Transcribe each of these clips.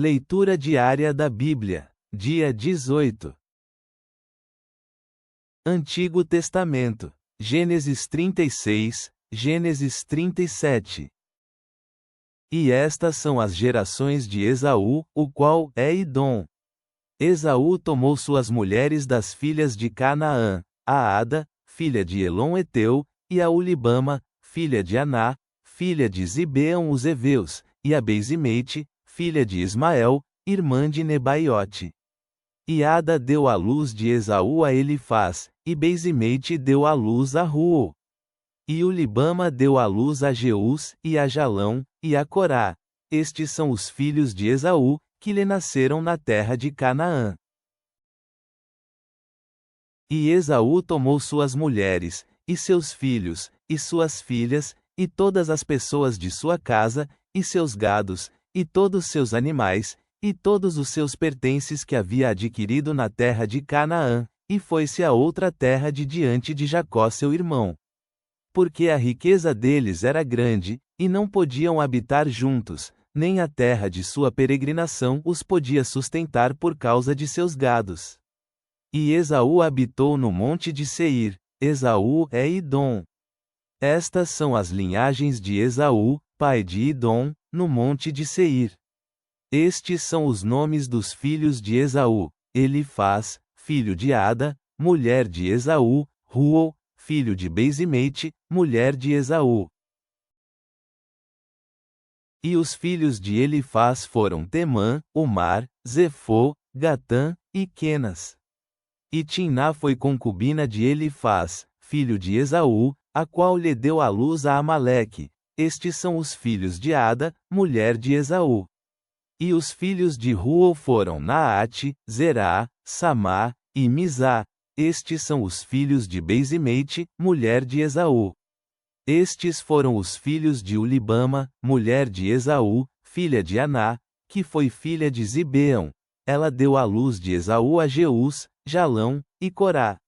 Leitura diária da Bíblia, dia 18. Antigo Testamento, Gênesis 36, Gênesis 37. E estas são as gerações de Esaú, o qual é Edom. Esaú tomou suas mulheres das filhas de Canaã, a Ada, filha de Elon Eteu, e a Ulibama, filha de Aná, filha de Zibeão os heveus, e a Bezimeite, filha de Ismael, irmã de Nebaiote. E Ada deu à luz de Esaú a Elifaz, e Bezimeite deu à luz a Ruo. E Ulibama deu à luz a Jeús, e a Jalão, e a Corá. Estes são os filhos de Esaú, que lhe nasceram na terra de Canaã. E Esaú tomou suas mulheres, e seus filhos, e suas filhas, e todas as pessoas de sua casa, e seus gados, e todos seus animais, e todos os seus pertences que havia adquirido na terra de Canaã, e foi-se a outra terra de diante de Jacó seu irmão. Porque a riqueza deles era grande, e não podiam habitar juntos, nem a terra de sua peregrinação os podia sustentar por causa de seus gados. E Esaú habitou no monte de Seir. Esaú é Edom. Estas são as linhagens de Esaú, pai de Edom, no monte de Seir. Estes são os nomes dos filhos de Esaú: Elifaz, filho de Ada, mulher de Esaú; Ruo, filho de Bezimeite, mulher de Esaú. E os filhos de Elifaz foram Temã, Omar, Zefô, Gatã, e Quenas. E Timná foi concubina de Elifaz, filho de Esaú, a qual lhe deu à luz a Amaleque. Estes são os filhos de Ada, mulher de Esaú. E os filhos de Ruo foram Naate, Zerá, Samá, e Mizá. Estes são os filhos de Bezimeite, mulher de Esaú. Estes foram os filhos de Ulibama, mulher de Esaú, filha de Aná, que foi filha de Zibeão. Ela deu à luz de Esaú a Jeús, Jalão, e Corá.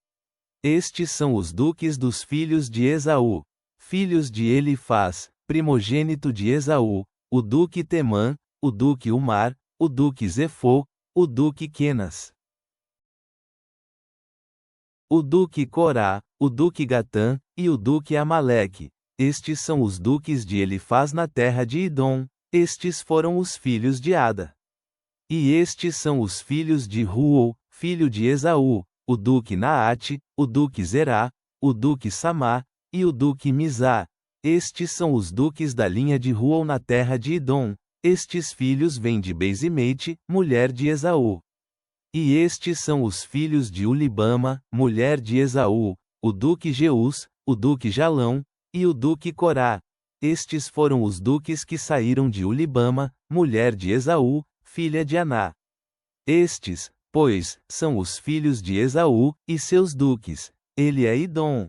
Estes são os duques dos filhos de Esaú. Filhos de Elifaz, primogênito de Esaú: o duque Temã, o duque Umar, o duque Zefô, o duque Quenas. O duque Corá, o duque Gatã, e o duque Amaleque. Estes são os duques de Elifaz na terra de Edom. Estes foram os filhos de Ada. E estes são os filhos de Ruo, filho de Esaú: o duque Naate, o duque Zerá, o duque Samá, e o duque Mizá. Estes são os duques da linha de Ruo na terra de Edom. Estes filhos vêm de Bezimeite, mulher de Esaú. E estes são os filhos de Ulibama, mulher de Esaú: o duque Jeús, o duque Jalão, e o duque Corá. Estes foram os duques que saíram de Ulibama, mulher de Esaú, filha de Aná. Estes, pois, são os filhos de Esaú, e seus duques. Ele é Edom.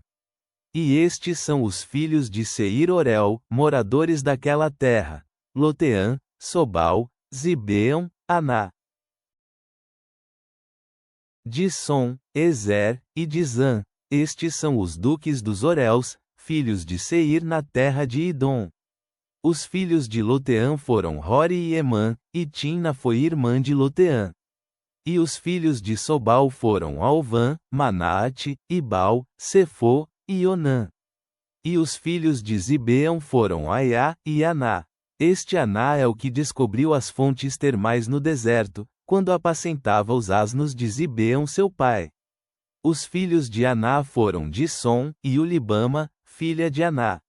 E estes são os filhos de Seir Orel, moradores daquela terra: Loteã, Sobal, Zibeão, Aná. Dissom, Ezer, e Dizã. Estes são os duques dos Orels, filhos de Seir na terra de Edom. Os filhos de Loteã foram Hori e Emã, e Timná foi irmã de Loteã. E os filhos de Sobal foram Alvã, Manaate, Ibal, Sefô, e Onã. E os filhos de Zibeão foram Aiá, e Aná. Este Aná é o que descobriu as fontes termais no deserto, quando apacentava os asnos de Zibeão seu pai. Os filhos de Aná foram Dissom, e Ulibama, filha de Aná.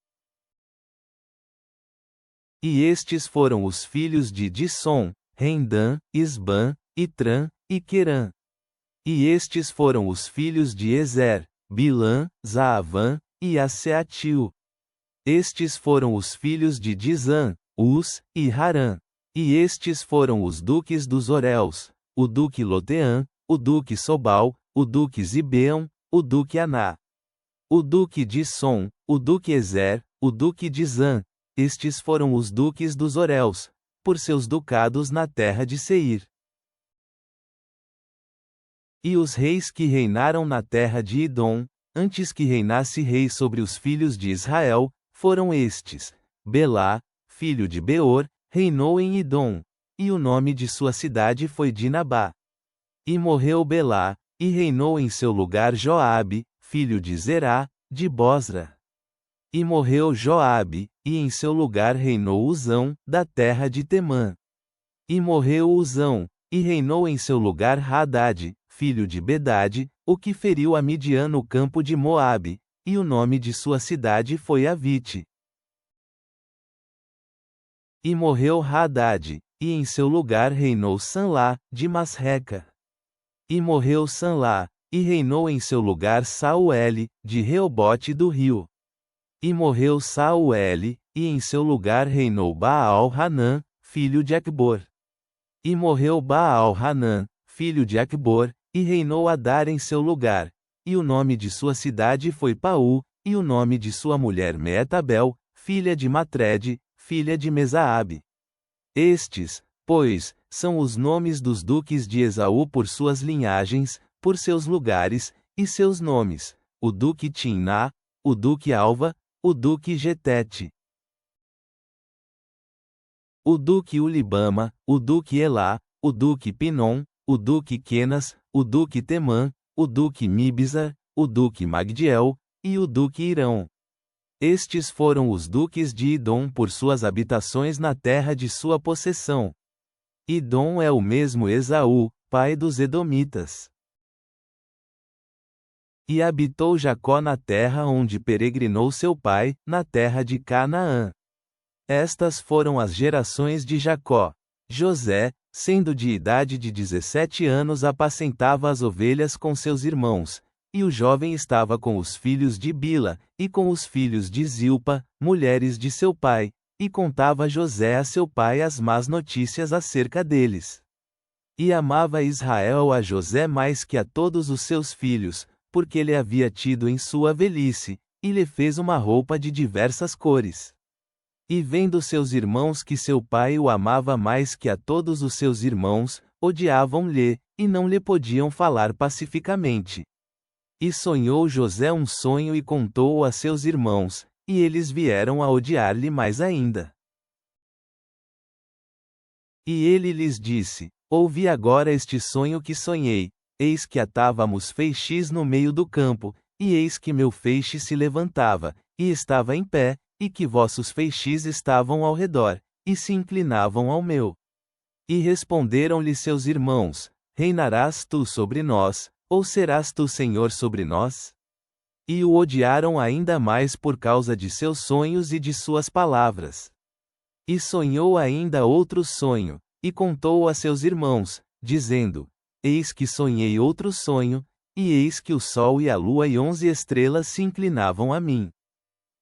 E estes foram os filhos de Dissom: Rendã, Isbã, Itrã, e Querã. E estes foram os filhos de Ezer: Bilã, Zaavã, e Asseatil. Estes foram os filhos de Dizã: Uz, e Harã. E estes foram os duques dos Orels: o duque Loteã, o duque Sobal, o duque Zibeão, o duque Aná. O duque Dissom, o duque Ezer, o duque Dizã. Estes foram os duques dos Orels, por seus ducados na terra de Seir. E os reis que reinaram na terra de Edom, antes que reinasse rei sobre os filhos de Israel, foram estes: Belá, filho de Beor, reinou em Edom. e o nome de sua cidade foi Dinabá. E morreu Belá, e reinou em seu lugar Joabe, filho de Zerá, de Bosra. E morreu Joabe, e em seu lugar reinou Uzão, da terra de Temã. E morreu Uzão, e reinou em seu lugar Hadade, filho de Bedade, o que feriu a Midian no campo de Moabe, e o nome de sua cidade foi Avite. E morreu Hadade, e em seu lugar reinou Sanlá, de Masreca. E morreu Sanlá, e reinou em seu lugar Sauele, de Reobote do rio. E morreu Sauele, e em seu lugar reinou Baal-Hanã, filho de Acbor. E morreu Baal-Hanã, filho de Acbor, e reinou Adar em seu lugar. E o nome de sua cidade foi Paú, e o nome de sua mulher Meetabel, filha de Matred, filha de Mesaabe. Estes, pois, são os nomes dos duques de Esaú por suas linhagens, por seus lugares, e seus nomes: o duque Timná, o duque Alva, o duque Getete, o duque Ulibama, o duque Elá, o duque Pinom, o duque Quenas, o duque Temã, o duque Mibzar, o duque Magdiel, e o duque Irão. Estes foram os duques de Idom por suas habitações na terra de sua possessão. Idom é o mesmo Esaú, pai dos Edomitas. E habitou Jacó na terra onde peregrinou seu pai, na terra de Canaã. Estas foram as gerações de Jacó. José, sendo de idade de 17 anos, apacentava as ovelhas com seus irmãos, e o jovem estava com os filhos de Bila, e com os filhos de Zilpa, mulheres de seu pai, e contava José a seu pai as más notícias acerca deles. E amava Israel a José mais que a todos os seus filhos, porque ele havia tido em sua velhice, e lhe fez uma roupa de diversas cores. E vendo seus irmãos que seu pai o amava mais que a todos os seus irmãos, odiavam-lhe, e não lhe podiam falar pacificamente. E sonhou José um sonho e contou-o a seus irmãos, e eles vieram a odiar-lhe mais ainda. E ele lhes disse: Ouvi agora este sonho que sonhei. Eis que atávamos feixes no meio do campo, e eis que meu feixe se levantava, e estava em pé, e que vossos feixes estavam ao redor, e se inclinavam ao meu. E responderam-lhe seus irmãos: Reinarás tu sobre nós, ou serás tu senhor sobre nós? E o odiaram ainda mais por causa de seus sonhos e de suas palavras. E sonhou ainda outro sonho, e contou-o a seus irmãos, dizendo: Eis que sonhei outro sonho, e eis que o sol e a lua e 11 estrelas se inclinavam a mim.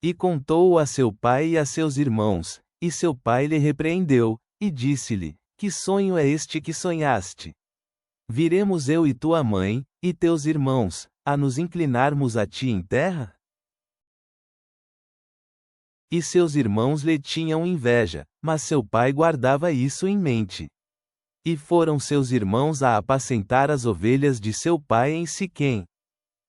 E contou-o a seu pai e a seus irmãos, e seu pai lhe repreendeu, e disse-lhe: Que sonho é este que sonhaste? Viremos eu e tua mãe, e teus irmãos, a nos inclinarmos a ti em terra? E seus irmãos lhe tinham inveja, mas seu pai guardava isso em mente. E foram seus irmãos a apacentar as ovelhas de seu pai em Siquém.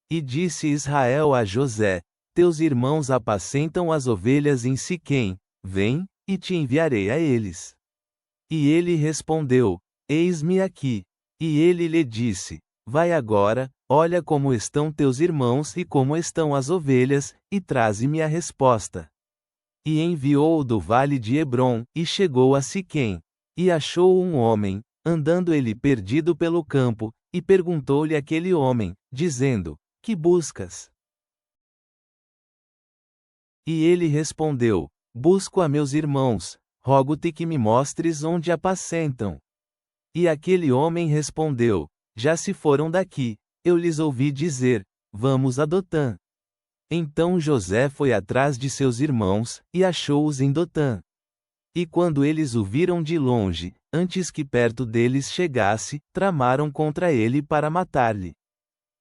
E disse Israel a José: Teus irmãos apacentam as ovelhas em Siquém, vem, e te enviarei a eles. E ele respondeu: Eis-me aqui. E ele lhe disse: Vai agora, olha como estão teus irmãos e como estão as ovelhas, e traze-me a resposta. E enviou-o do vale de Hebrom, e chegou a Siquém. E achou um homem, andando ele perdido pelo campo, e perguntou-lhe aquele homem, dizendo: Que buscas? E ele respondeu: Busco a meus irmãos, rogo-te que me mostres onde apacentam. E aquele homem respondeu: Já se foram daqui, eu lhes ouvi dizer: Vamos a Dotã. Então José foi atrás de seus irmãos, e achou-os em Dotã. E quando eles o viram de longe, antes que perto deles chegasse, tramaram contra ele para matar-lhe.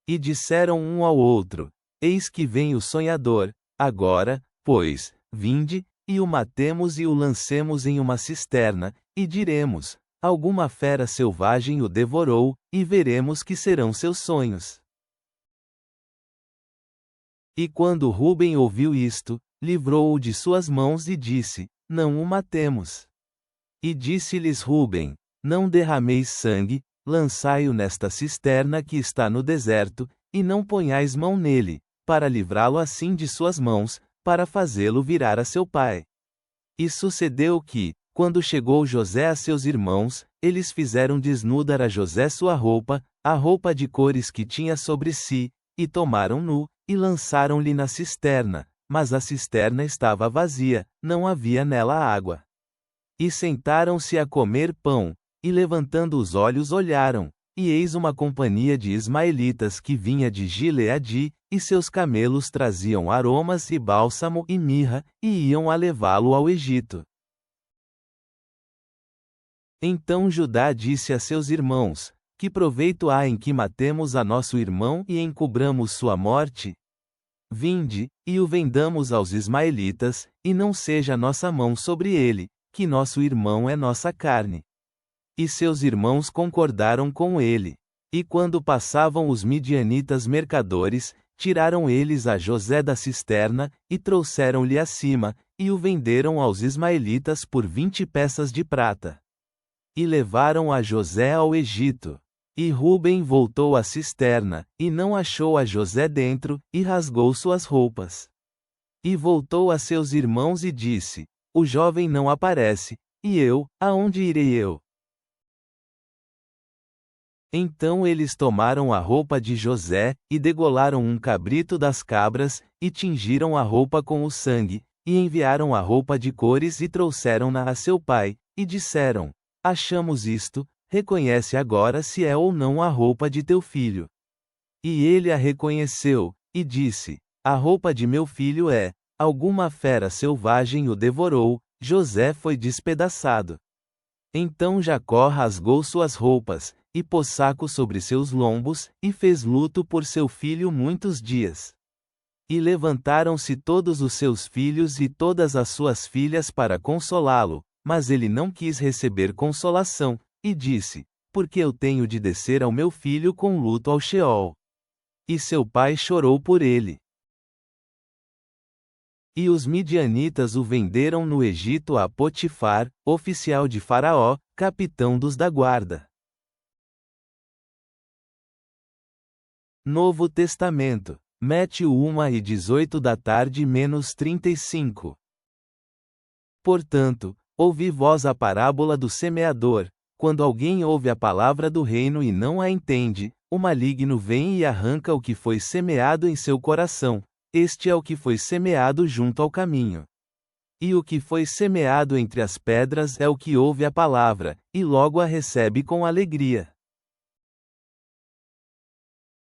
E disseram um ao outro: Eis que vem o sonhador, agora, pois, vinde, e o matemos e o lancemos em uma cisterna, e diremos: Alguma fera selvagem o devorou, e veremos que serão seus sonhos. E quando Ruben ouviu isto, livrou-o de suas mãos e disse: Não o matemos. E disse-lhes Ruben: não derrameis sangue, lançai-o nesta cisterna que está no deserto, e não ponhais mão nele, para livrá-lo assim de suas mãos, para fazê-lo virar a seu pai. E sucedeu que, quando chegou José a seus irmãos, eles fizeram desnudar a José sua roupa, a roupa de cores que tinha sobre si, e tomaram-no, e lançaram-lhe na cisterna, mas a cisterna estava vazia, não havia nela água. E sentaram-se a comer pão, e levantando os olhos olharam, e eis uma companhia de ismaelitas que vinha de Gileade, e seus camelos traziam aromas e bálsamo e mirra, e iam a levá-lo ao Egito. Então Judá disse a seus irmãos: Que proveito há em que matemos a nosso irmão e encobramos sua morte? Vinde, e o vendamos aos ismaelitas, e não seja nossa mão sobre ele, que nosso irmão é nossa carne. E seus irmãos concordaram com ele. E quando passavam os midianitas mercadores, tiraram eles a José da cisterna, e trouxeram-lhe acima, e o venderam aos ismaelitas por 20 peças de prata. E levaram a José ao Egito. E Ruben voltou à cisterna, e não achou a José dentro, e rasgou suas roupas. E voltou a seus irmãos e disse: O jovem não aparece, e eu, aonde irei eu? Então eles tomaram a roupa de José, e degolaram um cabrito das cabras, e tingiram a roupa com o sangue, e enviaram a roupa de cores e trouxeram-na a seu pai, e disseram: Achamos isto, reconhece agora se é ou não a roupa de teu filho. E ele a reconheceu, e disse: A roupa de meu filho é. Alguma fera selvagem o devorou, José foi despedaçado. Então Jacó rasgou suas roupas, e pôs saco sobre seus lombos, e fez luto por seu filho muitos dias. E levantaram-se todos os seus filhos e todas as suas filhas para consolá-lo, mas ele não quis receber consolação, e disse: Porque eu tenho de descer ao meu filho com luto ao Sheol. E seu pai chorou por ele. E os midianitas o venderam no Egito a Potifar, oficial de Faraó, capitão dos da guarda. Novo Testamento, Mateus 1:18 - 35. Portanto, ouvi vós a parábola do semeador. Quando alguém ouve a palavra do reino e não a entende, o maligno vem e arranca o que foi semeado em seu coração. Este é o que foi semeado junto ao caminho. E o que foi semeado entre as pedras é o que ouve a palavra, e logo a recebe com alegria.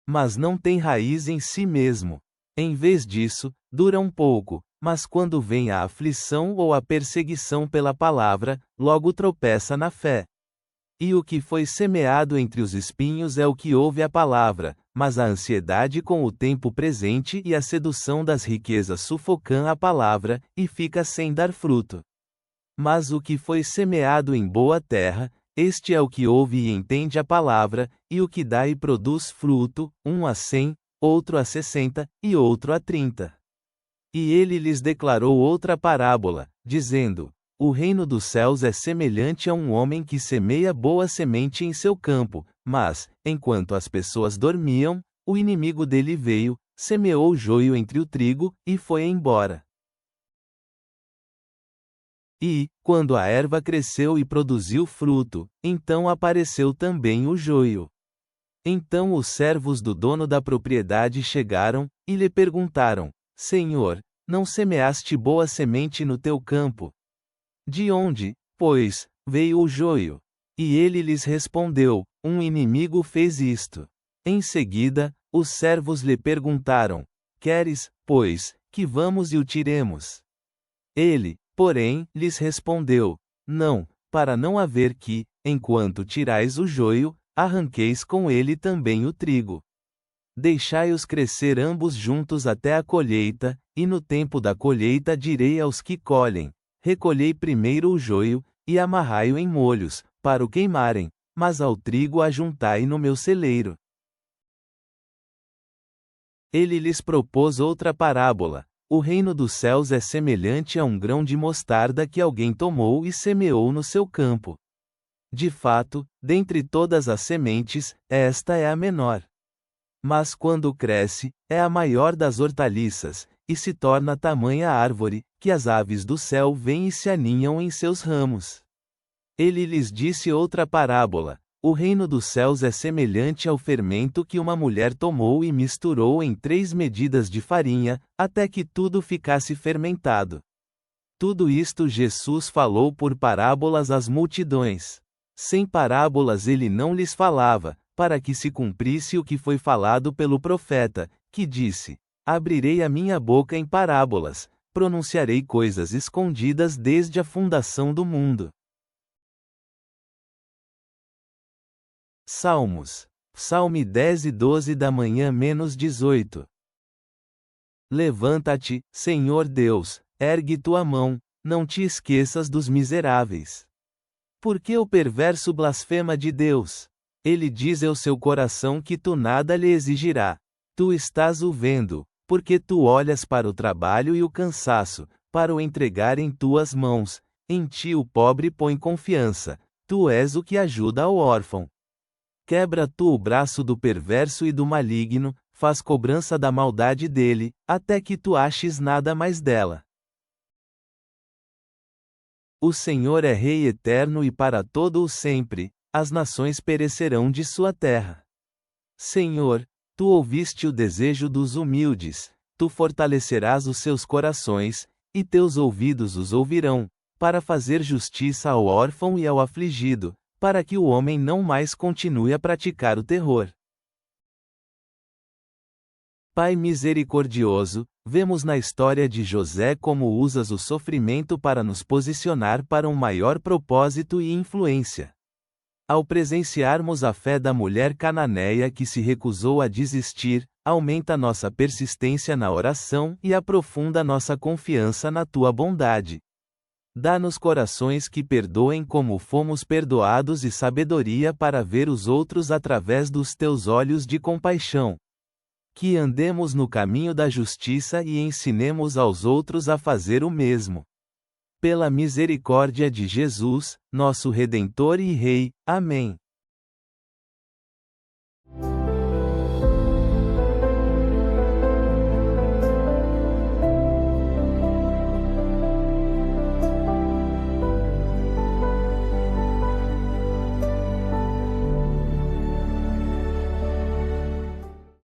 Mas não tem raiz em si mesmo. Em vez disso, dura um pouco, mas quando vem a aflição ou a perseguição pela palavra, logo tropeça na fé. E o que foi semeado entre os espinhos é o que ouve a palavra, mas a ansiedade com o tempo presente e a sedução das riquezas sufocam a palavra, e fica sem dar fruto. Mas o que foi semeado em boa terra, este é o que ouve e entende a palavra, e o que dá e produz fruto, um a 100, outro a 60, e outro a 30. E ele lhes declarou outra parábola, dizendo: O reino dos céus é semelhante a um homem que semeia boa semente em seu campo, mas, enquanto as pessoas dormiam, o inimigo dele veio, semeou o joio entre o trigo, e foi embora. E, quando a erva cresceu e produziu fruto, então apareceu também o joio. Então os servos do dono da propriedade chegaram, e lhe perguntaram: Senhor, não semeaste boa semente no teu campo? De onde, pois, veio o joio? E ele lhes respondeu: Um inimigo fez isto. Em seguida, os servos lhe perguntaram: Queres, pois, que vamos e o tiremos? Ele, porém, lhes respondeu: Não, para não haver que, enquanto tirais o joio, arranqueis com ele também o trigo. Deixai-os crescer ambos juntos até a colheita, e no tempo da colheita direi aos que colhem: Recolhei primeiro o joio, e amarrai-o em molhos, para o queimarem, mas ao trigo ajuntai no meu celeiro. Ele lhes propôs outra parábola: O reino dos céus é semelhante a um grão de mostarda que alguém tomou e semeou no seu campo. De fato, dentre todas as sementes, esta é a menor. Mas quando cresce, é a maior das hortaliças, e se torna tamanha árvore, que as aves do céu vêm e se aninham em seus ramos. Ele lhes disse outra parábola: o reino dos céus é semelhante ao fermento que uma mulher tomou e misturou em 3 medidas de farinha, até que tudo ficasse fermentado. Tudo isto Jesus falou por parábolas às multidões. Sem parábolas ele não lhes falava, para que se cumprisse o que foi falado pelo profeta, que disse: abrirei a minha boca em parábolas, pronunciarei coisas escondidas desde a fundação do mundo. Salmos. Salmo 10 e 12 da manhã menos 18. Levanta-te, Senhor Deus, ergue tua mão, não te esqueças dos miseráveis. Porque o perverso blasfema de Deus? Ele diz ao seu coração que tu nada lhe exigirá. Tu estás o vendo, porque tu olhas para o trabalho e o cansaço, para o entregar em tuas mãos. Em ti o pobre põe confiança, tu és o que ajuda ao órfão. Quebra tu o braço do perverso e do maligno, faz cobrança da maldade dele, até que tu aches nada mais dela. O Senhor é Rei eterno e para todo o sempre, as nações perecerão de sua terra. Senhor, tu ouviste o desejo dos humildes, tu fortalecerás os seus corações, e teus ouvidos os ouvirão, para fazer justiça ao órfão e ao afligido, para que o homem não mais continue a praticar o terror. Pai misericordioso, vemos na história de José como usas o sofrimento para nos posicionar para um maior propósito e influência. Ao presenciarmos a fé da mulher cananeia que se recusou a desistir, aumenta nossa persistência na oração e aprofunda nossa confiança na tua bondade. Dá-nos corações que perdoem como fomos perdoados e sabedoria para ver os outros através dos teus olhos de compaixão. Que andemos no caminho da justiça e ensinemos aos outros a fazer o mesmo. Pela misericórdia de Jesus, nosso Redentor e Rei. Amém.